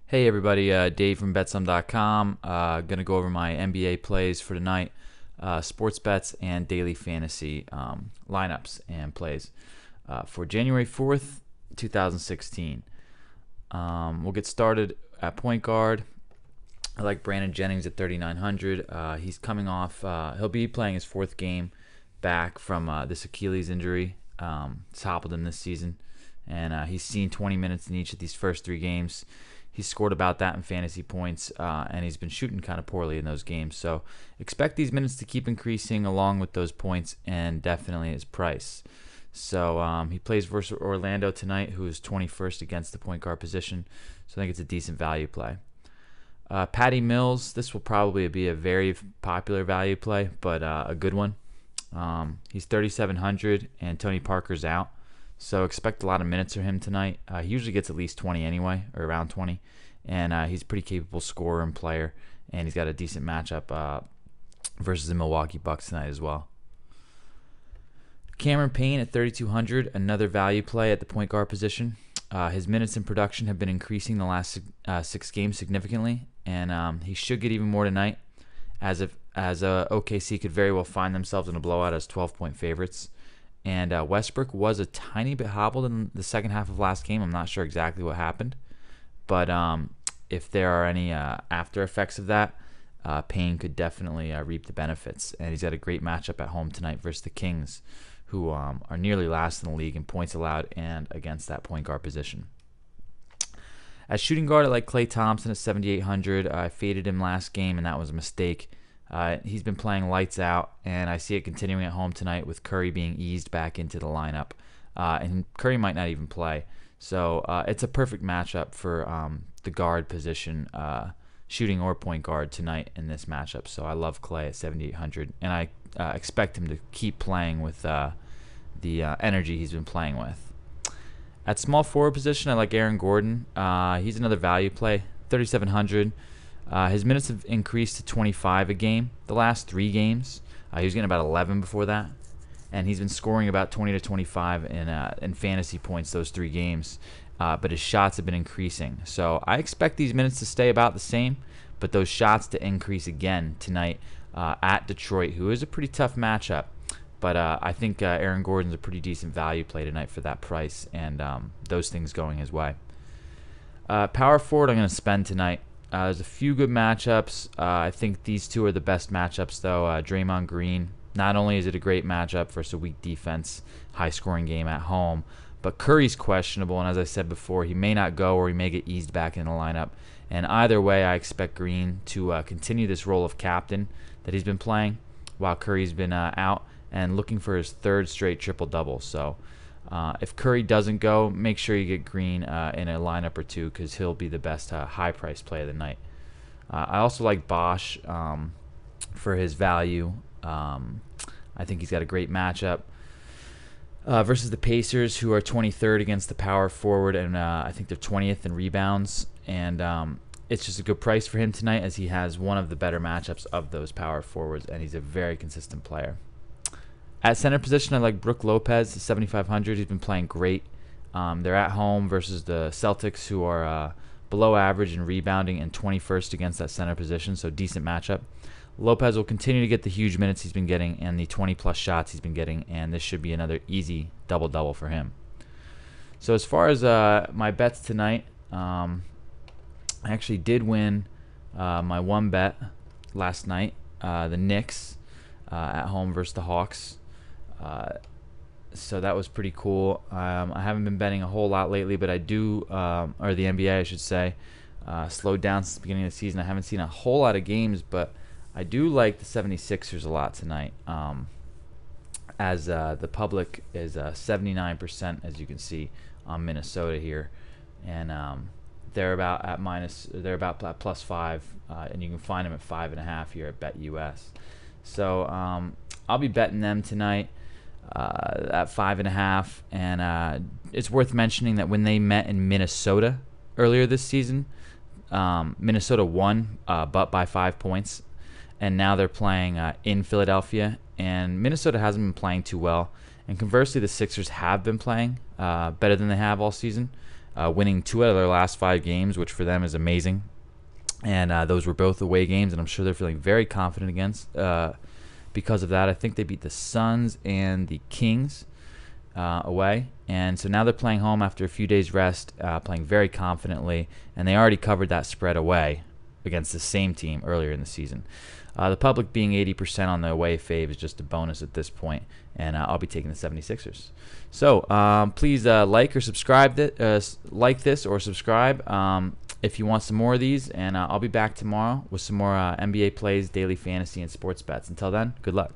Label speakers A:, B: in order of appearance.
A: Hey everybody, Dave from betsum.com. Gonna go over my NBA plays for tonight, sports bets and daily fantasy lineups and plays for January 4th, 2016. We'll get started at point guard. I like Brandon Jennings at 3,900. He's coming off. He'll be playing his fourth game back from this Achilles injury. It's hobbled him this season, and he's seen 20 minutes in each of these first three games. He's scored about that in fantasy points, and he's been shooting kind of poorly in those games. So expect these minutes to keep increasing along with those points and definitely his price. So he plays versus Orlando tonight, who is 21st against the point guard position. So I think it's a decent value play. Patty Mills, this will probably be a very popular value play, but a good one. He's 3,700, and Tony Parker's out. So expect a lot of minutes from him tonight. He usually gets at least 20 anyway, or around 20. And he's a pretty capable scorer and player. And he's got a decent matchup versus the Milwaukee Bucks tonight as well. Cameron Payne at 3,200, another value play at the point guard position. His minutes in production have been increasing the last six games significantly. And he should get even more tonight, as OKC could very well find themselves in a blowout as 12-point favorites. And Westbrook was a tiny bit hobbled in the second half of last game. I'm not sure exactly what happened. But if there are any after effects of that, Payne could definitely reap the benefits. And he's got a great matchup at home tonight versus the Kings, who are nearly last in the league in points allowed and against that point guard position. At shooting guard, I like Klay Thompson at 7,800. I faded him last game, and that was a mistake. He's been playing lights out, and I see it continuing at home tonight with Curry being eased back into the lineup. And Curry might not even play. So it's a perfect matchup for the guard position, shooting or point guard tonight in this matchup. So I love Klay at 7,800, and I expect him to keep playing with the energy he's been playing with. At small forward position, I like Aaron Gordon. He's another value play, 3,700. His minutes have increased to 25 a game the last three games. He was getting about 11 before that, and he's been scoring about 20 to 25 in fantasy points those three games. But his shots have been increasing, so I expect these minutes to stay about the same, but those shots to increase again tonight at Detroit, who is a pretty tough matchup. But I think Aaron Gordon's a pretty decent value play tonight for that price, and those things going his way. Power forward, I'm going to spend tonight. There's a few good matchups. I think these two are the best matchups, though. Draymond Green, not only is it a great matchup versus a weak defense, high-scoring game at home, but Curry's questionable, and as I said before, he may not go or he may get eased back in the lineup. And either way, I expect Green to continue this role of captain that he's been playing while Curry's been out and looking for his third straight triple-double. So if Curry doesn't go, make sure you get Green in a lineup or two because he'll be the best high-price play of the night. I also like Bosch for his value. I think he's got a great matchup versus the Pacers, who are 23rd against the power forward, and I think they're 20th in rebounds. And it's just a good price for him tonight as he has one of the better matchups of those power forwards, and he's a very consistent player. At center position, I like Brook Lopez, 7,500. He's been playing great. They're at home versus the Celtics, who are below average in rebounding and 21st against that center position, so decent matchup. Lopez will continue to get the huge minutes he's been getting and the 20-plus shots he's been getting, and this should be another easy double-double for him. So as far as my bets tonight, I actually did win my one bet last night, the Knicks at home versus the Hawks. So that was pretty cool. I haven't been betting a whole lot lately, but I do, or the NBA I should say, slowed down since the beginning of the season. I haven't seen a whole lot of games, but I do like the 76ers a lot tonight, as the public is 79%, as you can see, on Minnesota here, and they're about at +5, and you can find them at 5.5 here at BetUS. So I'll be betting them tonight at 5.5, and it's worth mentioning that when they met in Minnesota earlier this season, Minnesota won, but by 5 points. And now they're playing in Philadelphia, and Minnesota hasn't been playing too well. And conversely, the Sixers have been playing better than they have all season. winning 2 out of their last 5 games, which for them is amazing. And those were both away games, and I'm sure they're feeling very confident against because of that. I think they beat the Suns and the Kings away, and so now they're playing home after a few days rest, playing very confidently, and they already covered that spread away against the same team earlier in the season. The public being 80% on the away fave is just a bonus at this point, and I'll be taking the 76ers. So please like or subscribe, like this or subscribe if you want some more of these, and I'll be back tomorrow with some more NBA plays, daily fantasy, and sports bets. Until then, good luck.